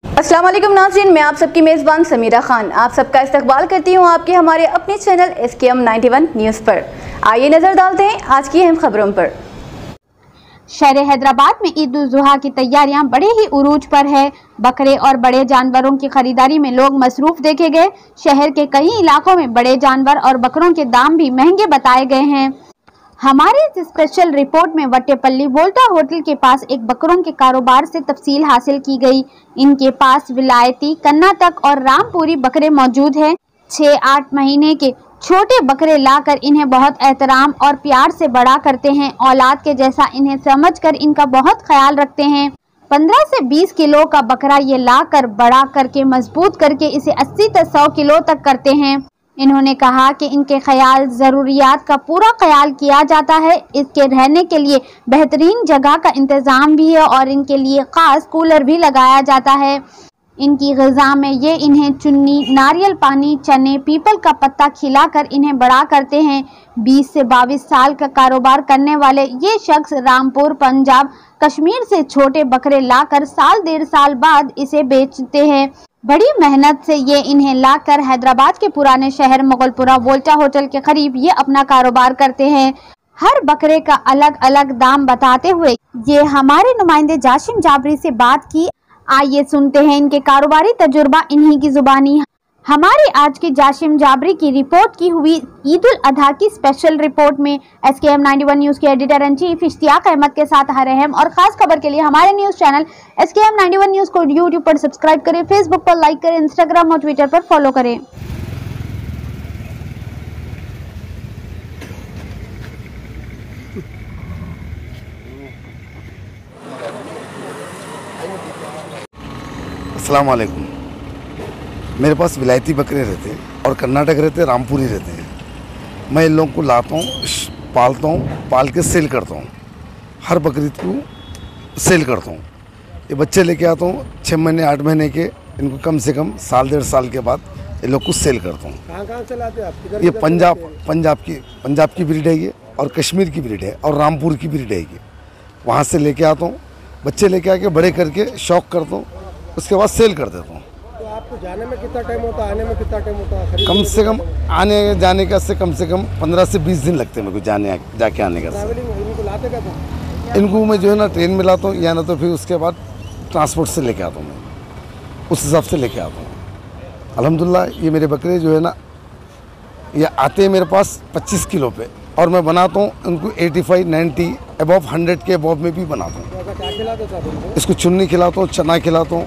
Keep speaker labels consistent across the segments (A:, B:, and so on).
A: अस्सलाम वालेकुम नाज़रीन, मैं आप सबकी मेज़बान समीरा खान आप सबका इस्तकबाल करती हूँ आपके हमारे अपने चैनल SKM 91 न्यूज़ पर। आइए नज़र डालते हैं आज की अहम खबरों पर।
B: शहर हैदराबाद में ईद उल जुहा की तैयारियां बड़े ही उरूज पर है। बकरे और बड़े जानवरों की खरीदारी में लोग मसरूफ देखे गए। शहर के कई इलाकों में बड़े जानवर और बकरों के दाम भी महंगे बताए गए हैं। हमारे इस स्पेशल रिपोर्ट में वट्टेपल्ली वोल्टा होटल के पास एक बकरों के कारोबार से तफसील हासिल की गई। इनके पास विलायती, कर्नाटक और रामपुरी बकरे मौजूद हैं। 6-8 महीने के छोटे बकरे लाकर इन्हें बहुत एहतराम और प्यार से बड़ा करते हैं। औलाद के जैसा इन्हें समझकर इनका बहुत ख्याल रखते हैं। 15 से 20 किलो का बकरा ये लाकर बड़ा करके मजबूत करके इसे 80 से 100 किलो तक करते हैं। इन्होंने कहा कि इनके ख्याल ज़रूरियात का पूरा ख्याल किया जाता है। इसके रहने के लिए बेहतरीन जगह का इंतज़ाम भी है और इनके लिए ख़ास कूलर भी लगाया जाता है। इनकी ग़िज़ा में ये इन्हें चुन्नी, नारियल पानी, चने, पीपल का पत्ता खिलाकर इन्हें बड़ा करते हैं। 20 से 22 साल का कारोबार करने वाले ये शख्स रामपुर, पंजाब, कश्मीर से छोटे बकरे लाकर साल 1.5 साल बाद इसे बेचते हैं। बड़ी मेहनत से ये इन्हें लाकर हैदराबाद के पुराने शहर मुगलपुरा वोल्टा होटल के करीब ये अपना कारोबार करते हैं। हर बकरे का अलग अलग दाम बताते हुए ये हमारे नुमाइंदे जाशिम जाबरी से बात की। आइए सुनते हैं इनके कारोबारी तजुर्बा इन्हीं की जुबानी। हमारी आज की जाशिम जाबरी की रिपोर्ट की हुई ईद उल अधा की स्पेशल रिपोर्ट में SKM 91 न्यूज़ के editor in chief Ishtiaq Ahmed के साथ हर अहम और ख़ास खबर के लिए हमारे न्यूज़ चैनल SKM 91 न्यूज़ को यूट्यूब पर सब्सक्राइब करें, फेसबुक पर लाइक करें, इंस्टाग्राम और ट्विटर पर फॉलो करें।
C: अस्सलाम वालेकुम। मेरे पास विलायती बकरे रहते हैं और कर्नाटक रहते हैं, रामपुरी रहते हैं। मैं इन लोगों को लाता हूँ, पालता हूँ, पाल के सेल करता हूँ। हर बकरीद को सेल करता हूँ। ये बच्चे लेके आता हूँ 6 महीने 8 महीने के। इनको कम से कम साल 1.5 साल के बाद इन लोग को सेल करता हूँ।
D: कहाँ से लाते हैं आप?
C: ये पंजाब की ब्रीड है ये, और कश्मीर की ब्रीड है, और रामपुर की ब्रीड है ये। वहाँ से लेके आता हूँ, बच्चे लेके आके बड़े करके शौक करता हूँ, उसके बाद सेल कर देता हूँ।
D: तो आपको जाने में कितना टाइम होता है, आने में कितना टाइम होता है?
C: कम से कम आने जाने का से कम 15 से 20 दिन लगते हैं मेरे को जाके आने का।
D: ट्रैवलिंग इनको लाते क्या था?
C: इनको मैं जो है ना ट्रेन में लाता हूँ, या ना तो फिर उसके बाद ट्रांसपोर्ट से लेके आता हूँ। मैं उस हिसाब से लेके आता हूँ। अल्हम्दुलिल्लाह ये मेरे बकरे जो है ना ये आते हैं मेरे पास 25 किलो पे, और मैं बनाता हूँ उनको 85, 90 अबव 100 के अबव में भी बनाता हूँ।
D: तो क्या खिलाते थे आप इनको?
C: इसको चुन्नी खिलाता हूँ, चना खिलाता हूँ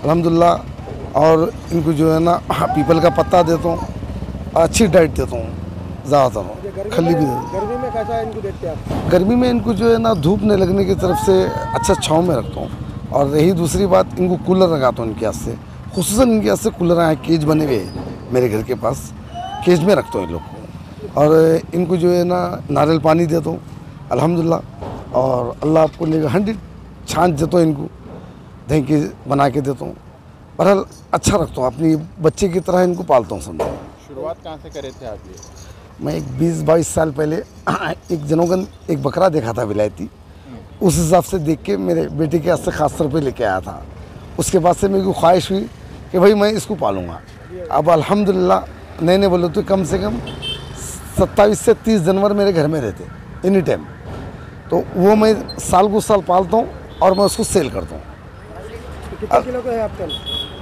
C: अल्हम्दुलिल्लाह, और इनको जो है ना पीपल का पत्ता देता हूँ, अच्छी डाइट देता हूँ ज़्यादातर, खली भी देता हूँ।
D: गर्मी में कैसा इनको देखते हैं आप?
C: गर्मी में इनको जो है ना धूप नहीं लगने की तरफ से अच्छा छाँव में रखता हूँ। और रही दूसरी बात, इनको कूलर लगाता हूँ इनके हाथ से, खुसूसन इनके हाथ से कूलर आए, केज बने हुए हैं मेरे घर के पास, केज में रखता हूँ इन लोग को। और इनको जो है ना नारियल पानी देता हूँ अल्हम्दुलिल्लाह, और अल्लाह आपको लेगा 100 छाछ देता हूँ इनको, दही के बना के देता हूँ। बहरहाल अच्छा रखता हूँ, अपनी बच्चे की तरह इनको पालता हूँ समझो।
E: शुरुआत कहाँ से करे थे आप ये?
C: मैं एक 20-22 साल पहले एक जनोगन एक बकरा देखा था विलायती, उस हिसाब से देख के मेरे बेटे के हाथ से ख़ास तौर पे लेके आया था। उसके बाद से मेरे को ख्वाहिश हुई कि भाई मैं इसको पालूँगा। अब अल्हम्दुलिल्लाह नए बोले तो कम से कम 27 से 30 जानवर मेरे घर में रहते एनी टाइम, तो वो मैं साल को साल पालता हूँ और मैं उसको सेल करता हूँ।
D: कितने किलो का है आपका?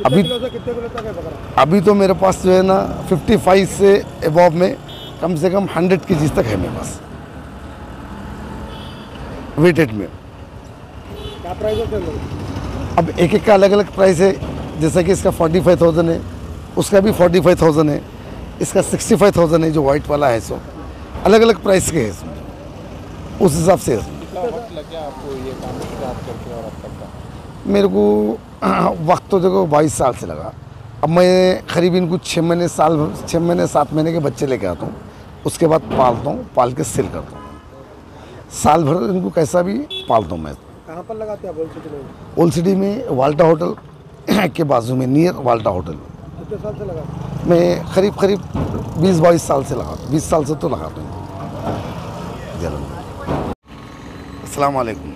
C: अभी
D: किलो से कितने किलो तक है बकरा?
C: अभी तो मेरे पास जो है ना 55 से अबव में कम से कम 100 kg तक है मेरे पास वेटेड में।
D: क्या प्राइस होते हैं?
C: अब एक एक का अलग अलग प्राइस है, जैसा कि इसका 45,000 है, उसका भी 45,000 है, इसका 65,000 है जो वाइट वाला है। सो अलग अलग प्राइस के हैं, उस हिसाब से।
E: कितना वक्त लग गया आपको ये काम स्टार्ट करके और अब तक का?
C: मेरे को वक्त तो देखो 22 साल से लगा। अब मैं करीब इनको 6 महीने 7 महीने के बच्चे लेके आता हूँ, उसके बाद पालता हूँ, पाल के सेल करता हूँ। साल भर इनको कैसा भी पालता हूँ मैं।
D: कहाँ पर लगाते हैं आप? ओल्ड सिटी में?
C: ओल्ड सिटी में वाल्टा होटल के बाजू में, नियर वाल्टा होटल।
D: कितने साल से लगाते?
C: मैं करीब 20-22 साल से लगाता हूँ, 20 साल से तो लगाता हूँ। अस्सलाम वालेकुम।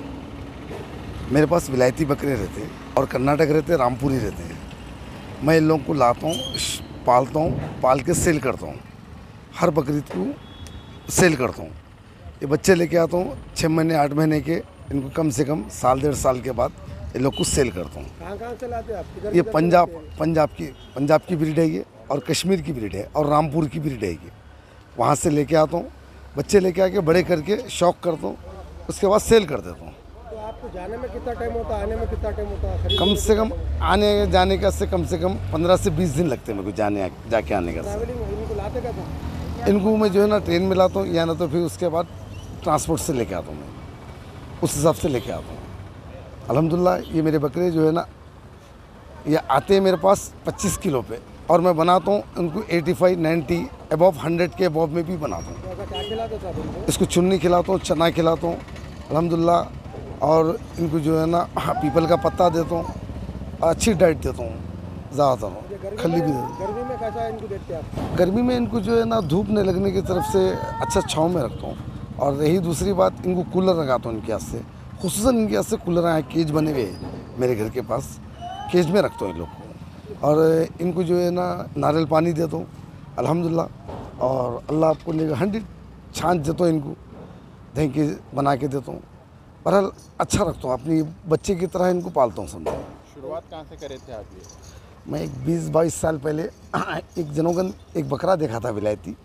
C: मेरे पास विलायती बकरे रहते हैं और कर्नाटक रहते हैं, रामपुरी रहते हैं। मैं इन लोगों को लाता हूँ, पालता हूँ, पाल के सेल करता हूँ। हर बकरीद को सेल करता हूँ। ये बच्चे लेके आता हूँ 6 महीने 8 महीने के, इनको कम से कम साल 1.5 साल के बाद इन लोग को सेल करता हूँ।
D: कहाँ से लाते हैं आप?
C: ये पंजाब की ब्रीड है ये, और कश्मीर की ब्रीड है, और रामपुर की ब्रीड है ये। वहाँ से लेके आता हूँ, बच्चे लेके आके बड़े करके शौक करता हूँ, उसके बाद सेल कर देता हूँ।
D: तो आपको जाने में कितना टाइम होता है, आने में कितना टाइम होता है?
C: कम से कम आने जाने का से कम 15 से 20 दिन लगते हैं मेरे को जाके आने का।
D: ट्रैवलिंग इनको लाते क्या था?
C: इनको मैं जो है ना ट्रेन में लाता हूँ, या ना तो फिर उसके बाद ट्रांसपोर्ट से लेके आता हूँ। मैं उस हिसाब से लेके आता हूँ। अल्हम्दुलिल्लाह ये मेरे बकरे जो है ना, ये आते हैं मेरे पास 25 किलो पे, और मैं बनाता हूँ उनको 85, 90 अबव 100 के अबव में भी बनाता हूँ।
D: तो क्या खिलाते थे आप इनको?
C: इसको चुन्नी खिलाता हूँ, चना खिलाता हूँ अल्हम्दुलिल्लाह, और इनको जो है ना पीपल का पत्ता देता हूँ, अच्छी डाइट देता हूँ ज़्यादातर, खली भी देता हूँ।
D: गर्मी में कैसा इनको देखते हैं आप?
C: गर्मी में इनको जो है ना धूप नहीं लगने की तरफ से अच्छा छाँव में रखता हूँ। और रही दूसरी बात, इनको कूलर लगाता हूँ इनके हाथ से, खुसूसन इनके हाथ से कूलर हैं, केज बने हुए हैं मेरे घर के पास, केज में रखता हूँ इन लोग को। और इनको जो है ना नारियल पानी देता हूँ अल्हम्दुलिल्लाह, और अल्लाह आपको 100 छाछ देता हूँ इनको, दही के बना के देता हूँ। बहरहाल अच्छा रखता हूँ, अपनी बच्चे की तरह इनको पालता हूँ समझो।
E: शुरुआत कहाँ से करे थे आप ये?
C: मैं एक 20-22 साल पहले एक जनोगन एक बकरा देखा था विलायती,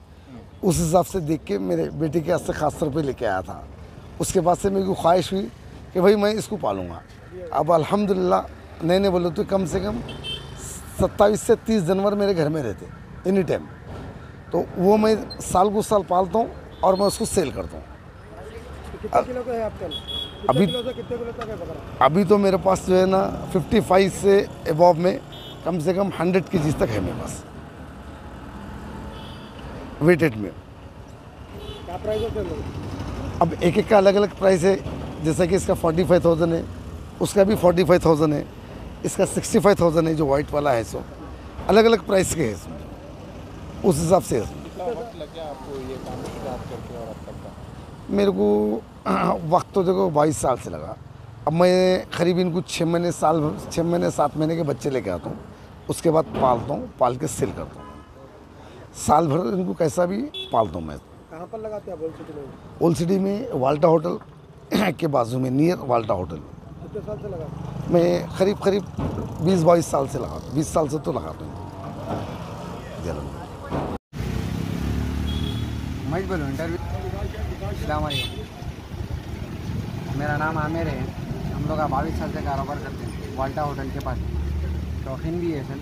C: उस हिसाब से देख के मेरे बेटे के हाथ से ख़ास तौर पे लेके आया था। उसके बाद से मेरी को ख्वाहिश हुई कि भाई मैं इसको पालूँगा। अब अल्हम्दुलिल्लाह नए बोले तो कम से कम 27 से 30 जानवर मेरे घर में रहते एनी टाइम, तो वो मैं साल को साल पालता हूँ और मैं उसको सेल करता हूँ।
D: कितने किलो का है आपका?
C: अभी
D: कितने किलो तक है बकरा?
C: अभी तो मेरे पास जो है ना 55 से अबव में कम से कम 100 kg तक है मेरे पास वेटेड में।
D: क्या प्राइस होते हैं?
C: अब एक एक का अलग अलग प्राइस है, जैसा कि इसका 45,000 है, उसका भी 45,000 है, इसका 65,000 है जो वाइट वाला है। सो अलग अलग प्राइस के हैं, उस हिसाब से है।
E: कितना वक्त लग गया आपको ये काम स्टार्ट करके और अब तक का?
C: मेरे को वक्त तो देखो 22 साल से लगा। अब मैं करीब इनको 6 महीने 7 महीने के बच्चे लेके आता हूँ, उसके बाद पालता हूँ, पाल के सेल करता हूँ। साल भर इनको कैसा भी पालता हूँ मैं।
D: कहाँ पर लगाते हैं आप? ओल्ड सिटी में?
C: ओल्ड सिटी में वाल्टा होटल के बाजू में, नियर वाल्टा होटल।
D: कितने साल से लगाते हैं?
C: मैं करीब 20-22 साल से लगाता हूँ, 20 साल से तो लगाता हूँ।
F: मैं बोलूँ इंटरव्यू। अस्सलाम वालेकुम, मेरा नाम आमिर है। हम लोग 22 साल से कारोबार करते हैं वाल्टा होटल के पास। शौकीन भी है सर,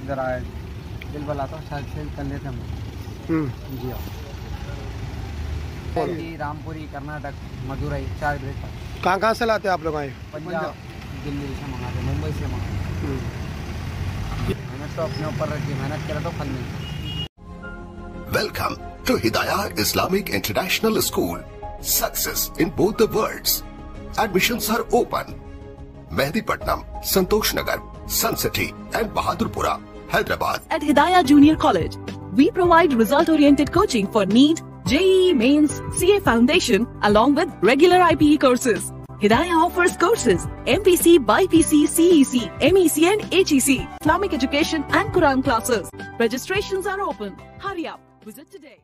F: इधर आए दिल बलाता हूँ, शायद सेल कर लेते हम लोग। जी हाँ, दिल्ली, रामपुरी, कर्नाटक, मदुरई, 4 ब्रेक पर।
D: कहाँ से लाते हैं आप लोग? आए
F: पंजाब, दिल्ली से मंगाते, मुंबई से मंगाते। मेहनत तो अपने ऊपर रखी, मेहनत करे तो फल मिलता है।
G: Welcome to Hidayah Islamic International School. Success in both the worlds. Admissions are open. Mehdipatnam, Santosh Nagar, Sun City and Bahadurpura, Hyderabad.
H: At Hidayah Junior College, we provide result-oriented coaching for NEET, JEE Mains, CA Foundation, along with regular IPE courses. Hidayah offers courses MPC, BIPC, CEC, MEC and HEC, Islamic education and Quran classes. Registrations are open. Hurry up. Visit today.